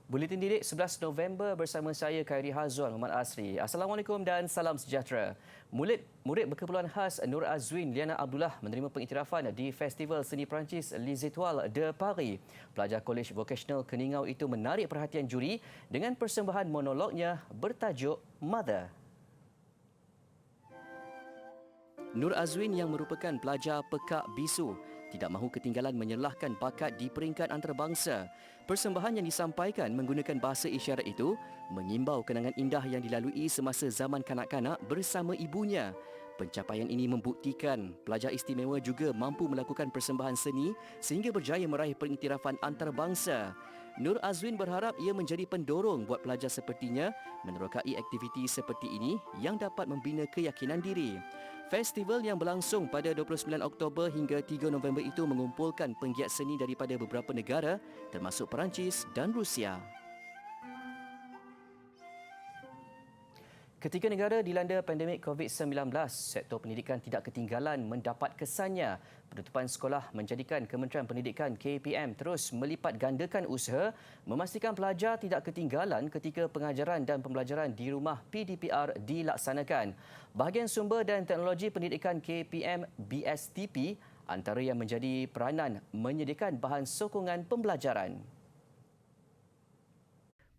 Buletin Didik 11 November bersama saya Khairi Hazwan Muhammad Asri. Assalamualaikum dan salam sejahtera. Murid berkeperluan khas Nur Azwin Liana Abdullah menerima pengiktirafan di Festival Seni Perancis Les Étoiles de Paris. Pelajar Kolej Vocational Keningau itu menarik perhatian juri dengan persembahan monolognya bertajuk Mother. Nur Azwin yang merupakan pelajar pekak bisu tidak mahu ketinggalan menyerlahkan bakat di peringkat antarabangsa. Persembahan yang disampaikan menggunakan bahasa isyarat itu mengimbau kenangan indah yang dilalui semasa zaman kanak-kanak bersama ibunya. Pencapaian ini membuktikan pelajar istimewa juga mampu melakukan persembahan seni sehingga berjaya meraih pengiktirafan antarabangsa. Nur Azwin berharap ia menjadi pendorong buat pelajar sepertinya menerokai aktiviti seperti ini yang dapat membina keyakinan diri. Festival yang berlangsung pada 29 Oktober hingga 3 November itu mengumpulkan penggiat seni daripada beberapa negara termasuk Perancis dan Rusia. Ketika negara dilanda pandemik COVID-19, sektor pendidikan tidak ketinggalan mendapat kesannya. Penutupan sekolah menjadikan Kementerian Pendidikan KPM terus melipat gandakan usaha memastikan pelajar tidak ketinggalan ketika pengajaran dan pembelajaran di rumah PDPR dilaksanakan. Bahagian Sumber dan Teknologi Pendidikan KPM BSTP antara yang menjadi peranan menyediakan bahan sokongan pembelajaran.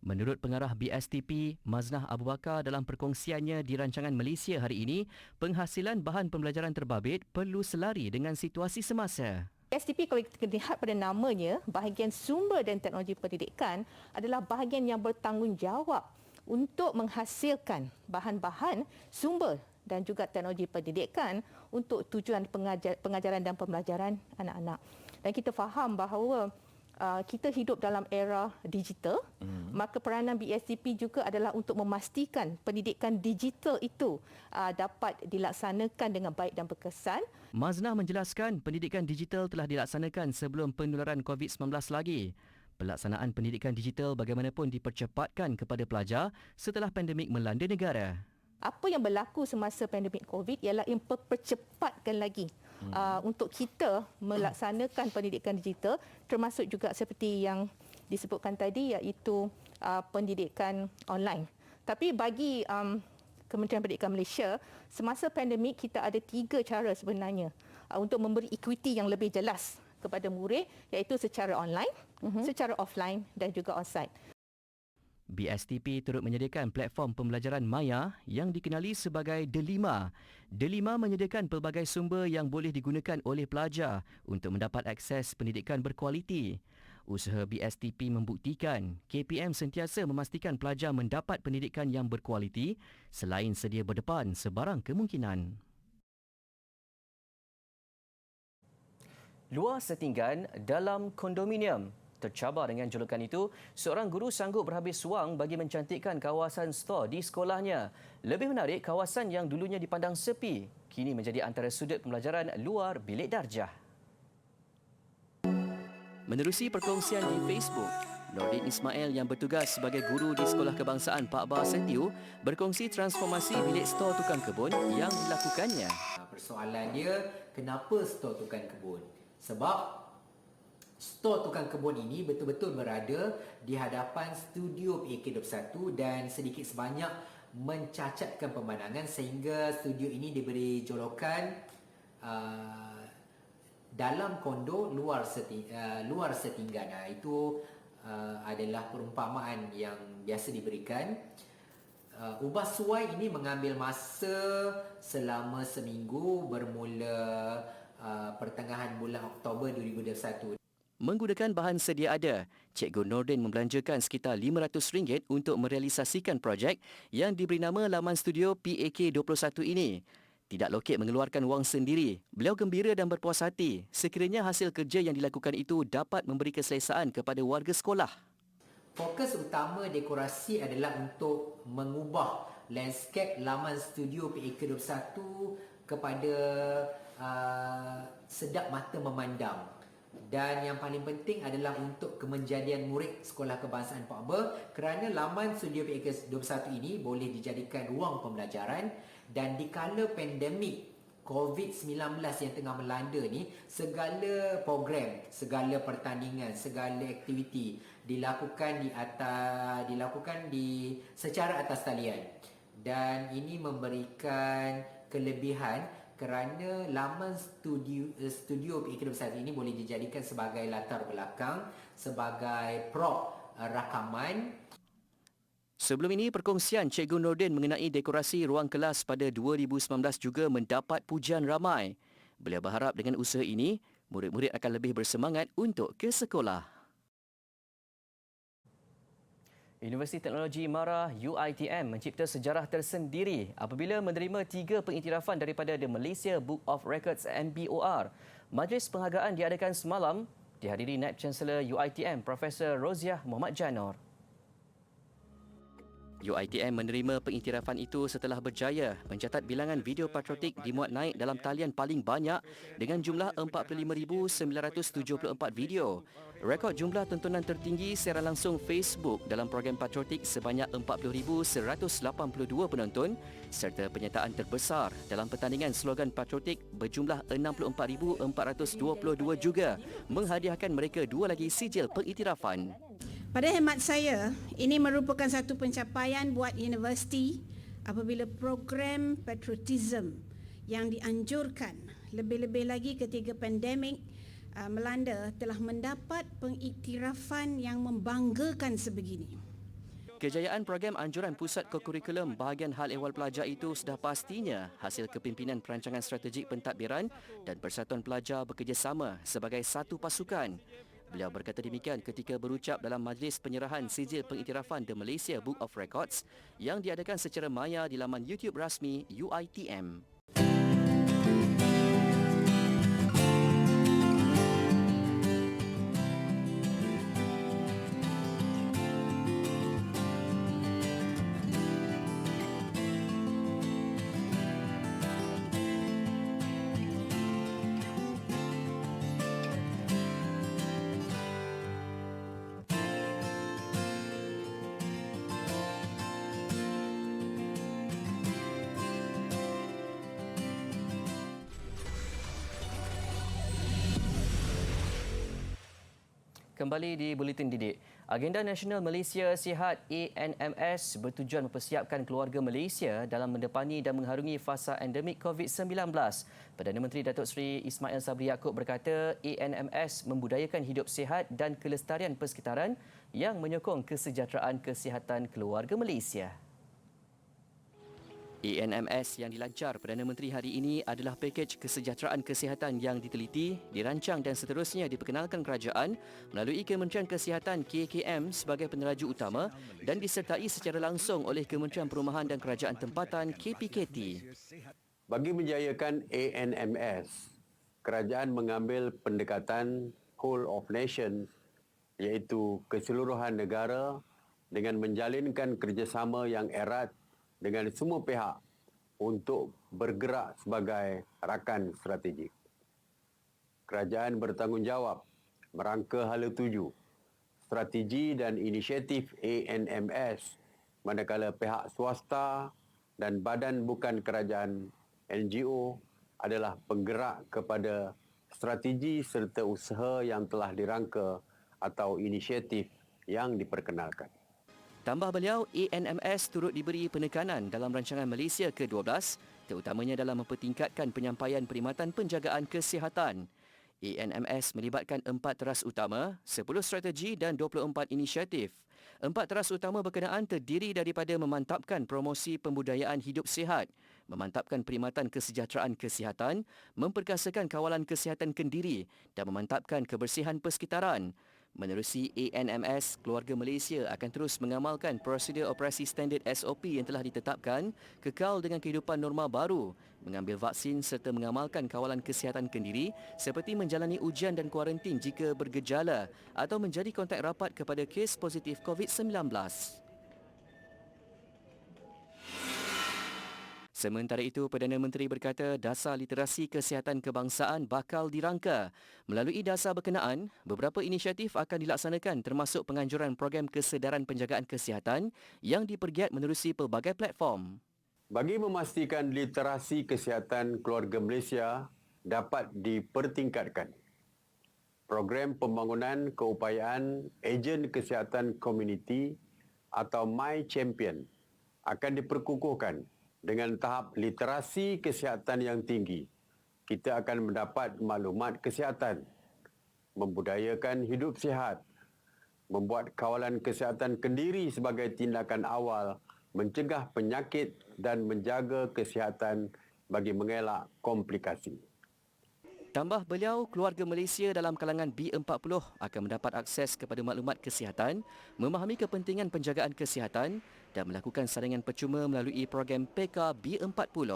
Menurut pengarah BSTP, Maznah Abu Bakar dalam perkongsiannya di rancangan Malaysia hari ini, penghasilan bahan pembelajaran terbabit perlu selari dengan situasi semasa. STP kalau kita lihat pada namanya, bahagian Sumber dan Teknologi Pendidikan adalah bahagian yang bertanggungjawab untuk menghasilkan bahan-bahan sumber dan juga teknologi pendidikan untuk tujuan pengajaran dan pembelajaran anak-anak. Dan kita faham bahawa kita hidup dalam era digital, maka peranan BSTP juga adalah untuk memastikan pendidikan digital itu dapat dilaksanakan dengan baik dan berkesan. Maznah menjelaskan pendidikan digital telah dilaksanakan sebelum penularan COVID-19 lagi. Pelaksanaan pendidikan digital bagaimanapun dipercepatkan kepada pelajar setelah pandemik melanda negara. Apa yang berlaku semasa pandemik COVID ialah mempercepatkan lagi untuk kita melaksanakan pendidikan digital, termasuk juga seperti yang disebutkan tadi iaitu pendidikan online. Tapi bagi Kementerian Pendidikan Malaysia, semasa pandemik kita ada 3 cara sebenarnya untuk memberi equity yang lebih jelas kepada murid, iaitu secara online, secara offline dan juga onsite. BSTP turut menyediakan platform pembelajaran maya yang dikenali sebagai Delima. Delima menyediakan pelbagai sumber yang boleh digunakan oleh pelajar untuk mendapat akses pendidikan berkualiti. Usaha BSTP membuktikan KPM sentiasa memastikan pelajar mendapat pendidikan yang berkualiti selain sedia berdepan sebarang kemungkinan. Luar setinggan dalam kondominium. Tercabar dengan julukan itu, seorang guru sanggup berhabis wang bagi mencantikkan kawasan stor di sekolahnya. Lebih menarik, kawasan yang dulunya dipandang sepi, kini menjadi antara sudut pembelajaran luar bilik darjah. Menerusi perkongsian di Facebook, Nordin Ismail yang bertugas sebagai guru di Sekolah Kebangsaan Pak Bah Setiu berkongsi transformasi bilik stor tukang kebun yang dilakukannya. Persoalan dia, kenapa stor tukang kebun? Sebab stor tukang kebun ini betul-betul berada di hadapan studio PAK21 dan sedikit sebanyak mencacatkan pemandangan sehingga studio ini diberi jolokan dalam kondo luar setinggan. Itu adalah perumpamaan yang biasa diberikan. Ubah suai ini mengambil masa selama seminggu bermula pertengahan bulan Oktober 2021. Menggunakan bahan sedia ada, Cikgu Nordin membelanjakan sekitar RM500 untuk merealisasikan projek yang diberi nama laman studio PAK21 ini. Tidak lokek mengeluarkan wang sendiri. Beliau gembira dan berpuas hati sekiranya hasil kerja yang dilakukan itu dapat memberi keselesaan kepada warga sekolah. Fokus utama dekorasi adalah untuk mengubah landscape laman studio PAK21 kepada sedap mata memandang. Dan yang paling penting adalah untuk kemenjadian murid Sekolah Kebangsaan Pak Bah kerana laman studio PAK21 ini boleh dijadikan ruang pembelajaran dan dikala pandemik COVID-19 yang tengah melanda ni, segala program, segala pertandingan, segala aktiviti dilakukan secara atas talian. Dan ini memberikan kelebihan kerana laman studio PAK Dopsatu ini boleh dijadikan sebagai latar belakang, sebagai prop rakaman. Sebelum ini, perkongsian Cikgu Nordin mengenai dekorasi ruang kelas pada 2019 juga mendapat pujian ramai. Beliau berharap dengan usaha ini, murid-murid akan lebih bersemangat untuk ke sekolah. Universiti Teknologi MARA UiTM mencipta sejarah tersendiri apabila menerima 3 pengiktirafan daripada The Malaysia Book of Records MBOR. Majlis penghargaan diadakan semalam dihadiri Naib Chancellor UiTM Profesor Roziah Muhammad Janor. UiTM menerima pengiktirafan itu setelah berjaya mencatat bilangan video patriotik dimuat naik dalam talian paling banyak dengan jumlah 45,974 video. Rekod jumlah tontonan tertinggi secara langsung Facebook dalam program patriotik sebanyak 40,182 penonton serta penyertaan terbesar dalam pertandingan slogan patriotik berjumlah 64,422 juga menghadiahkan mereka 2 lagi sijil pengiktirafan. Pada hemat saya, ini merupakan satu pencapaian buat universiti apabila program patriotism yang dianjurkan lebih-lebih lagi ketika pandemik melanda telah mendapat pengiktirafan yang membanggakan sebegini. Kejayaan program anjuran Pusat Kokurikulum bahagian hal ehwal pelajar itu sudah pastinya hasil kepimpinan perancangan strategik pentadbiran dan Persatuan Pelajar bekerjasama sebagai satu pasukan. Beliau berkata demikian ketika berucap dalam majlis penyerahan sijil pengiktirafan The Malaysia Book of Records yang diadakan secara maya di laman YouTube rasmi UiTM. Kembali di Buletin Didik. Agenda Nasional Malaysia Sihat ANMS bertujuan mempersiapkan keluarga Malaysia dalam mendepani dan mengharungi fasa endemik COVID-19. Perdana Menteri Datuk Seri Ismail Sabri Yaakob berkata ANMS membudayakan hidup sihat dan kelestarian persekitaran yang menyokong kesejahteraan kesihatan keluarga Malaysia. ANMS yang dilancar Perdana Menteri hari ini adalah pakej kesejahteraan kesihatan yang diteliti, dirancang dan seterusnya diperkenalkan kerajaan melalui Kementerian Kesihatan KKM sebagai peneraju utama dan disertai secara langsung oleh Kementerian Perumahan dan Kerajaan Tempatan KPKT. Bagi menjayakan ANMS, kerajaan mengambil pendekatan whole of nation iaitu keseluruhan negara dengan menjalinkan kerjasama yang erat dengan semua pihak untuk bergerak sebagai rakan strategik. Kerajaan bertanggungjawab merangka hala tuju strategi dan inisiatif ANMS manakala pihak swasta dan badan bukan kerajaan NGO adalah penggerak kepada strategi serta usaha yang telah dirangka atau inisiatif yang diperkenalkan. Tambah beliau, ANMS turut diberi penekanan dalam rancangan Malaysia ke-12, terutamanya dalam mempertingkatkan penyampaian perkhidmatan penjagaan kesihatan. ANMS melibatkan 4 teras utama, 10 strategi dan 24 inisiatif. 4 teras utama berkenaan terdiri daripada memantapkan promosi pembudayaan hidup sihat, memantapkan perkhidmatan kesejahteraan kesihatan, memperkasakan kawalan kesihatan kendiri dan memantapkan kebersihan persekitaran. Menerusi ANMS, keluarga Malaysia akan terus mengamalkan prosedur operasi standard SOP yang telah ditetapkan, kekal dengan kehidupan normal baru, mengambil vaksin serta mengamalkan kawalan kesihatan kendiri seperti menjalani ujian dan kuarantin jika bergejala atau menjadi kontak rapat kepada kes positif COVID-19. Sementara itu, Perdana Menteri berkata dasar literasi kesihatan kebangsaan bakal dirangka. Melalui dasar berkenaan, beberapa inisiatif akan dilaksanakan termasuk penganjuran program kesedaran penjagaan kesihatan yang dipergiat menerusi pelbagai platform. Bagi memastikan literasi kesihatan keluarga Malaysia dapat dipertingkatkan, program pembangunan keupayaan ejen kesihatan komuniti atau My Champion akan diperkukuhkan dengan tahap literasi kesihatan yang tinggi. Kita akan mendapat maklumat kesihatan, membudayakan hidup sihat, membuat kawalan kesihatan kendiri sebagai tindakan awal mencegah penyakit dan menjaga kesihatan bagi mengelak komplikasi. Tambah beliau, keluarga Malaysia dalam kalangan B40 akan mendapat akses kepada maklumat kesihatan, memahami kepentingan penjagaan kesihatan dan melakukan saringan percuma melalui program PK B40.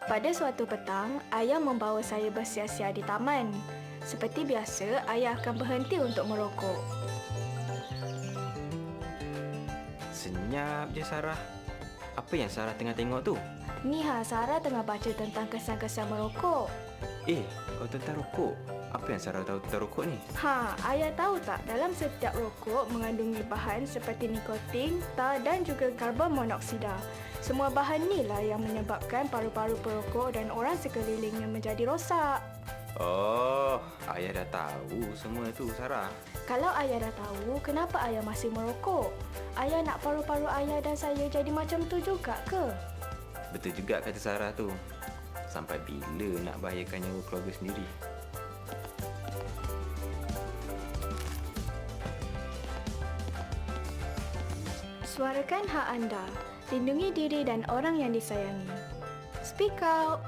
Pada suatu petang, ayah membawa saya bersia-sia di taman. Seperti biasa, ayah akan berhenti untuk merokok. Senyap je Sarah. Apa yang Sarah tengah tengok tu? Ni Sarah tengah baca tentang kesan-kesan merokok. Kau tentang rokok. Apa yang Sarah tahu tentang rokok ni? Ayah tahu tak, dalam setiap rokok mengandungi bahan seperti nikotin, tar dan juga karbon monoksida. Semua bahan ni lah yang menyebabkan paru-paru perokok dan orang sekelilingnya menjadi rosak. Oh, ayah dah tahu semua tu Sarah. Kalau ayah dah tahu, kenapa ayah masih merokok? Ayah nak paru-paru ayah dan saya jadi macam tu juga ke? Betul juga kata Sarah tu. Sampai bila nak bahayakan nyawa keluarga sendiri? Suarakan hak anda. Lindungi diri dan orang yang disayangi. Speak out.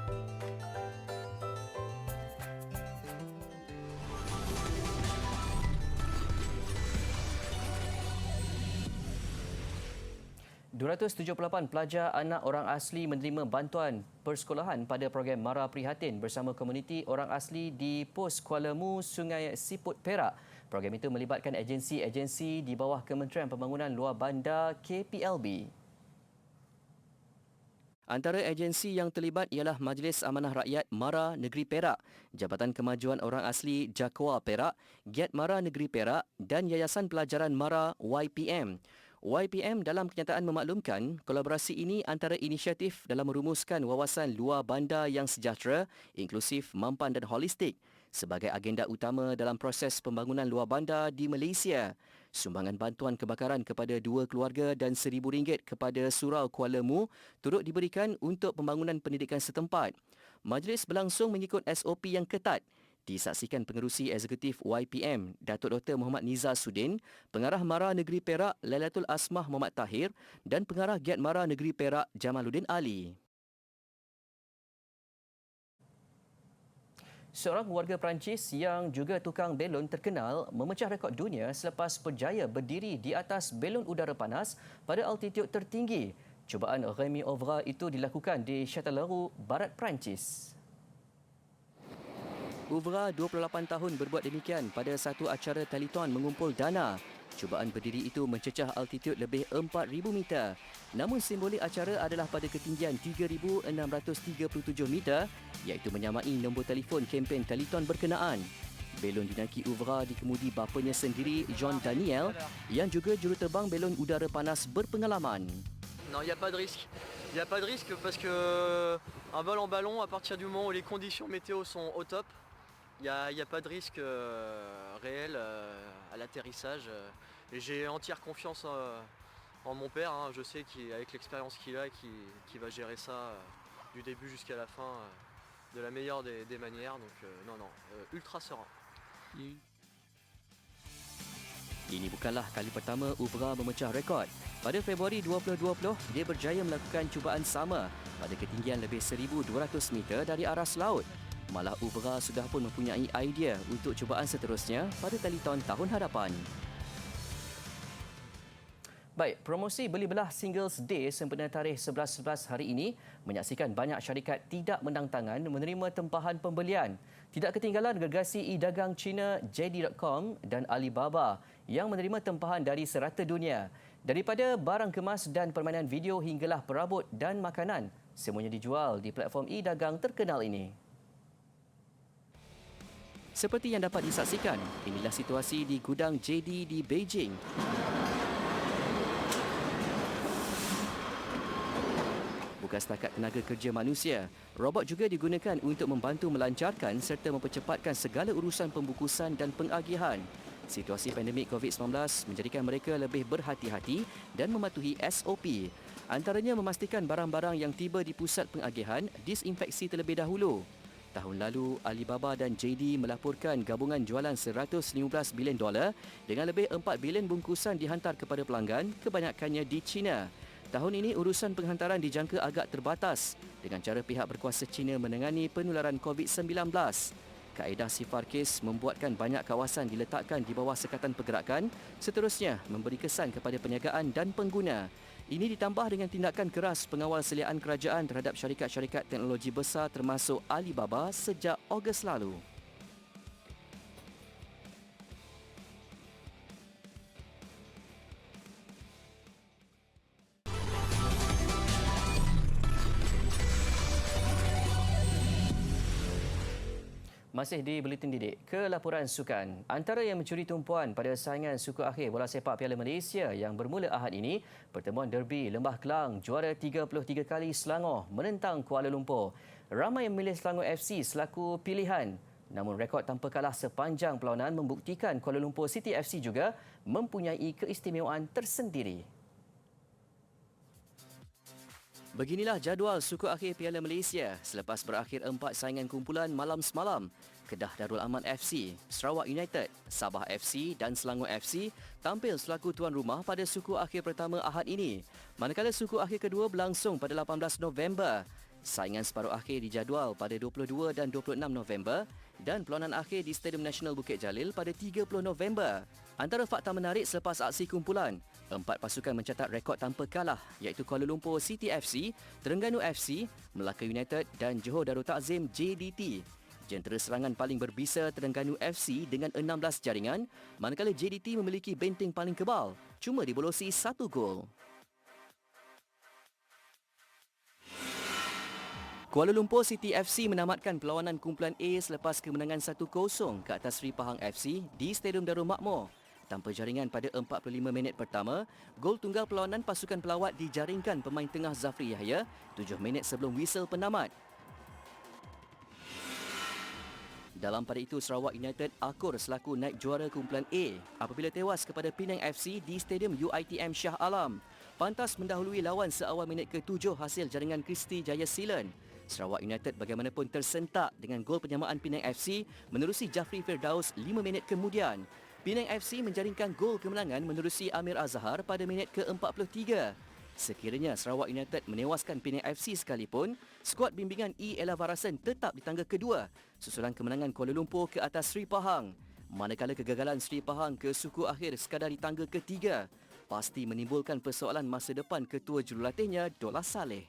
...278 pelajar anak orang asli menerima bantuan persekolahan pada program Mara Prihatin bersama komuniti orang asli di Pos Kuala Mu, Sungai Siput, Perak. Program itu melibatkan agensi-agensi di bawah Kementerian Pembangunan Luar Bandar KPLB. Antara agensi yang terlibat ialah Majlis Amanah Rakyat Mara Negeri Perak, Jabatan Kemajuan Orang Asli Jakwa Perak, Giat Mara Negeri Perak dan Yayasan Pelajaran Mara YPM. YPM dalam kenyataan memaklumkan kolaborasi ini antara inisiatif dalam merumuskan wawasan luar bandar yang sejahtera, inklusif, mampan dan holistik sebagai agenda utama dalam proses pembangunan luar bandar di Malaysia. Sumbangan bantuan kebakaran kepada 2 keluarga dan RM1,000 kepada Surau Kuala Mu turut diberikan untuk pembangunan pendidikan setempat. Majlis berlangsung mengikut SOP yang ketat. Disaksikan Pengerusi Eksekutif YPM, Datuk Dr. Muhammad Nizar Sudin, Pengarah Mara Negeri Perak, Lailatul Asmah Muhammad Tahir dan Pengarah Giat Mara Negeri Perak, Jamaluddin Ali. Seorang warga Perancis yang juga tukang belon terkenal memecah rekod dunia selepas berjaya berdiri di atas belon udara panas pada altitud tertinggi. Cubaan Rémi Ovra itu dilakukan di Châtellerault, Barat Perancis. Ovra, 28 tahun, berbuat demikian pada satu acara teleton mengumpul dana. Cubaan berdiri itu mencecah altitud lebih 4,000 meter. Namun simbolik acara adalah pada ketinggian 3,637 meter, iaitu menyamai nombor telefon kempen teleton berkenaan. Belon dinaiki Ovra dikemudi bapanya sendiri, John Daniel, yang juga juruterbang belon udara panas berpengalaman. Non, il n'y a pas de risque. Il n'y a pas de risque parce que un vol en ballon, à partir du moment où les conditions météo sont au top, il n'y a pas de risque réel à l'atterrissage. Et j'ai entière confiance en mon père. Je sais qu'avec l'expérience qu'il a, qu'il va gérer ça du début jusqu'à la fin de la meilleure des manières. Donc ultra serein. Ini bukanlah kali pertama Ovra memecah rekod. Pada Februari 2020, dia berjaya melakukan cubaan sama pada ketinggian lebih 1,200 meter dari aras laut. Malah Ovra sudah pun mempunyai idea untuk cubaan seterusnya pada teleton tahun hadapan. Baik, promosi beli belah Singles Day sempena tarikh 11/11 hari ini menyaksikan banyak syarikat tidak menang tangan menerima tempahan pembelian. Tidak ketinggalan gergasi e-dagang Cina JD.com dan Alibaba yang menerima tempahan dari serata dunia. Daripada barang kemas dan permainan video hinggalah perabot dan makanan, semuanya dijual di platform e-dagang terkenal ini. Seperti yang dapat disaksikan, inilah situasi di gudang JD di Beijing. Bukan setakat tenaga kerja manusia, robot juga digunakan untuk membantu melancarkan serta mempercepatkan segala urusan pembukusan dan pengagihan. Situasi pandemik COVID-19 menjadikan mereka lebih berhati-hati dan mematuhi SOP. Antaranya memastikan barang-barang yang tiba di pusat pengagihan disinfeksi terlebih dahulu. Tahun lalu, Alibaba dan JD melaporkan gabungan jualan $115 bilion dengan lebih 4 bilion bungkusan dihantar kepada pelanggan, kebanyakannya di China. Tahun ini, urusan penghantaran dijangka agak terbatas dengan cara pihak berkuasa China menangani penularan COVID-19. Kaedah sifar kes membuatkan banyak kawasan diletakkan di bawah sekatan pergerakan, seterusnya memberi kesan kepada perniagaan dan pengguna. Ini ditambah dengan tindakan keras pengawal seliaan kerajaan terhadap syarikat-syarikat teknologi besar termasuk Alibaba sejak Ogos lalu. Masih di Buletin Didik, ke laporan sukan. Antara yang mencuri tumpuan pada saingan suku akhir bola sepak Piala Malaysia yang bermula Ahad ini, pertemuan derby Lembah Kelang juara 33 kali Selangor menentang Kuala Lumpur. Ramai yang memilih Selangor FC selaku pilihan. Namun rekod tanpa kalah sepanjang perlawanan membuktikan Kuala Lumpur City FC juga mempunyai keistimewaan tersendiri. Beginilah jadual suku akhir Piala Malaysia selepas berakhir 4 saingan kumpulan malam semalam. Kedah Darul Aman FC, Sarawak United, Sabah FC dan Selangor FC tampil selaku tuan rumah pada suku akhir pertama Ahad ini. Manakala suku akhir kedua berlangsung pada 18 November. Saingan separuh akhir dijadual pada 22 dan 26 November dan perlawanan akhir di Stadium Nasional Bukit Jalil pada 30 November. Antara fakta menarik selepas aksi kumpulan, 4 pasukan mencatat rekod tanpa kalah iaitu Kuala Lumpur City FC, Terengganu FC, Melaka United dan Johor Darul Takzim JDT. Jentera serangan paling berbisa Terengganu FC dengan 16 jaringan, manakala JDT memiliki benteng paling kebal, cuma dibolosi 1 gol. Kuala Lumpur City FC menamatkan perlawanan kumpulan A selepas kemenangan 1-0 ke atas Sri Pahang FC di Stadium Darul Makmur. Tanpa jaringan pada 45 minit pertama, gol tunggal perlawanan pasukan pelawat dijaringkan pemain tengah Zafri Yahya 7 minit sebelum whistle penamat. Dalam pada itu, Sarawak United akur selaku naib juara kumpulan A apabila tewas kepada Penang FC di Stadium UiTM Shah Alam. Pantas mendahului lawan seawal minit ke-7 hasil jaringan Kristi Jaya Silan. Sarawak United bagaimanapun tersentak dengan gol penyamaan Penang FC menerusi Jafri Firdaus 5 minit kemudian. Penang FC menjaringkan gol kemenangan menerusi Amir Azhar pada minit ke-43. Sekiranya Sarawak United menewaskan Penang FC sekalipun, skuad bimbingan E. Ella Varasen tetap di tangga kedua susulan kemenangan Kuala Lumpur ke atas Sri Pahang. Manakala kegagalan Sri Pahang ke suku akhir sekadar di tangga ketiga, pasti menimbulkan persoalan masa depan ketua jurulatihnya Dollah Saleh.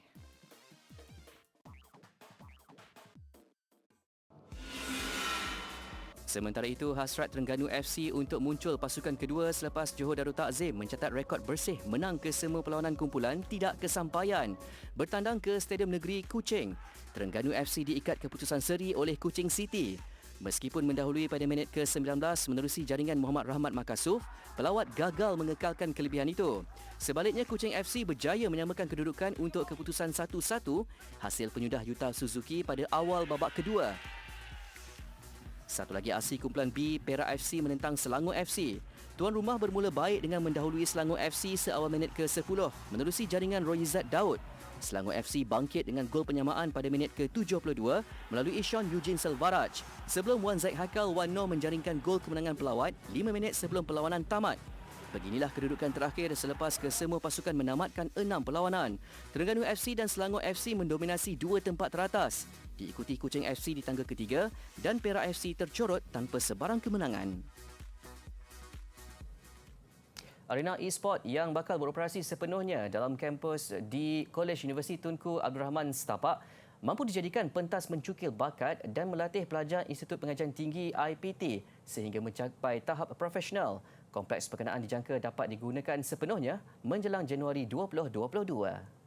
Sementara itu, hasrat Terengganu FC untuk muncul pasukan kedua selepas Johor Darul Takzim mencatat rekod bersih menang ke semua perlawanan kumpulan tidak kesampaian. Bertandang ke Stadium Negeri Kuching, Terengganu FC diikat keputusan seri oleh Kuching City. Meskipun mendahului pada minit ke-19 menerusi jaringan Muhammad Rahmat Makasuf, pelawat gagal mengekalkan kelebihan itu. Sebaliknya, Kuching FC berjaya menyamakan kedudukan untuk keputusan 1-1 hasil penyudah Yuta Suzuki pada awal babak kedua. Satu lagi aksi kumpulan B, Perak FC menentang Selangor FC. Tuan rumah bermula baik dengan mendahului Selangor FC seawal minit ke-10 menerusi jaringan Royizat Daud. Selangor FC bangkit dengan gol penyamaan pada minit ke-72 melalui Sean Eugene Selvaraj sebelum Wan Zaid Haikal Wan Noor menjaringkan gol kemenangan pelawat 5 minit sebelum perlawanan tamat. Beginilah kedudukan terakhir selepas kesemua pasukan menamatkan 6 perlawanan. Terengganu FC dan Selangor FC mendominasi 2 tempat teratas. Diikuti Kuching FC di tangga ketiga dan Perak FC tercorot tanpa sebarang kemenangan. Arena e-sport yang bakal beroperasi sepenuhnya dalam kampus di Kolej Universiti Tunku Abdul Rahman Setapak mampu dijadikan pentas mencukil bakat dan melatih pelajar Institut Pengajian Tinggi IPT sehingga mencapai tahap profesional. Kompleks perkenaan dijangka dapat digunakan sepenuhnya menjelang Januari 2022.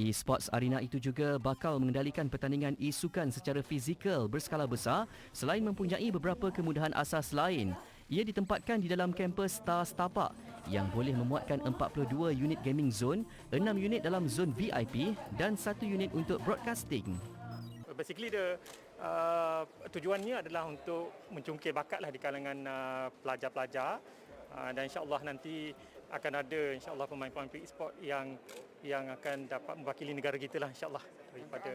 E-Sports Arena itu juga bakal mengendalikan pertandingan e-sukan secara fizikal berskala besar selain mempunyai beberapa kemudahan asas lain. Ia ditempatkan di dalam kampus Star Setapak yang boleh memuatkan 42 unit gaming zone, 6 unit dalam zon VIP dan 1 unit untuk broadcasting. Basically tujuannya adalah untuk mencungkil bakatlah di kalangan pelajar-pelajar dan insya-Allah nanti akan ada insya-Allah pemain-pemain e-sport yang akan dapat mewakili negara kita lah insya-Allah daripada.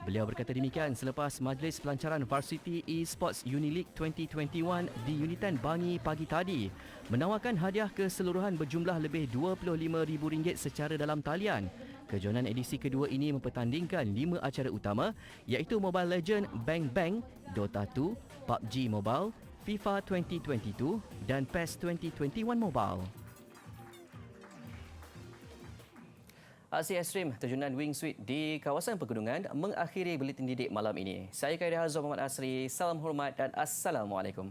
Beliau berkata demikian selepas majlis pelancaran Varsity E-Sports Unileague 2021 di Unitan Bangi pagi tadi menawarkan hadiah keseluruhan berjumlah lebih RM25,000 secara dalam talian. Kejohanan edisi kedua ini mempertandingkan 5 acara utama iaitu Mobile Legends Bang Bang, Dota 2, PUBG Mobile, FIFA 2022 dan PES 2021 Mobile. Aksi ekstrim terjunan wingsuit di kawasan pegunungan mengakhiri buletin didik malam ini. Saya Khairi Hazwan Muhammad Asri. Salam hormat dan Assalamualaikum.